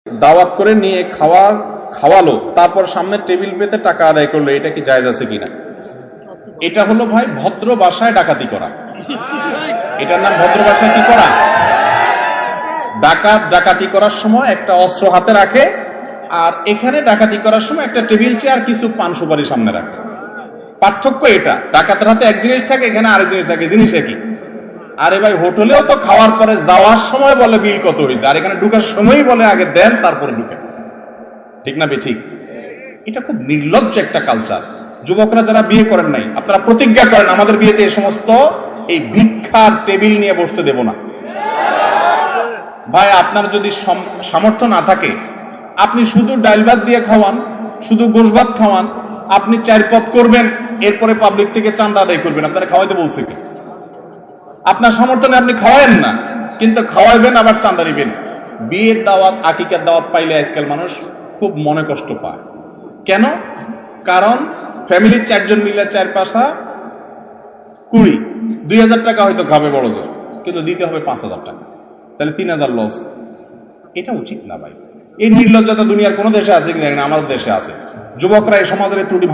দাওয়াত করে নিয়ে খাওয়ালো, তারপর সামনে টেবিল পেতে টাকা আদায় করলো, এটা কি জায়েজ আছে কিনা? এটা হলো ভাই ভদ্র ভাষায় ডাকাতি করা। এটার নাম ভদ্র ভাষায় কি করা? ডাকাতি করার সময় একটা অস্ত্র হাতে রাখে, আর এখানে ডাকাতি করার সময় একটা টেবিল চেয়ার কিছু পান সুপারি সামনে রাখে। পার্থক্য এটা, ডাকাতের হাতে এক জিনিস থাকে, এখানে আরেক জিনিস থাকে, জিনিস একই। আরে ভাই, হোটেলেও তো খাওয়ার পরে যাওয়ার সময় বলে বিল কত হয়েছে, আর এখানে ঢুকার সময়ই বলে আগে দেন তারপরে ঢুকেন। ঠিক না ঠিক? এটা খুব নির্লজ্জ একটা কালচার। যুবকরা যারা বিয়ে করেন নাই, আপনারা প্রতিজ্ঞা করেন আমাদের বিয়েতে এই সমস্ত এই ভিক্ষার টেবিল নিয়ে বসতে দেব না। ভাই, আপনার যদি সামর্থ্য না থাকে, আপনি শুধু ডাল ভাত দিয়ে খাওয়ান, শুধু গোশ ভাত খাওয়ান, আপনি 4 পদ করবেন, এরপরে পাবলিক থেকে চাঁদা আদায় করবেন। আপনারা খাওয়াইতে বলছে কি? আপনার সামর্থ্য নেই, আপনি খাওয়ায়েন না, কিন্তু খাওয়াইবেন আবার চাঁদা দিবেন। বিয়ের দাওয়াত, আকিকার দাওয়াত পাইলে আজকাল মানুষ খুব মনে কষ্ট পায়। কেন? কারণ ফ্যামিলির 4 জন মিলে 4 পাশা 20, 2000 টাকা হয়তো খাবে বড় জোর, কিন্তু দিতে হবে 5000 টাকা, তাহলে 3000 লস। এটা উচিত না ভাই। এই নির্লজ্জতা দুনিয়ার কোন দেশে আছে কিনা? আমাদের দেশে আছে। যুবকরা এই সমাজের ত্রুটি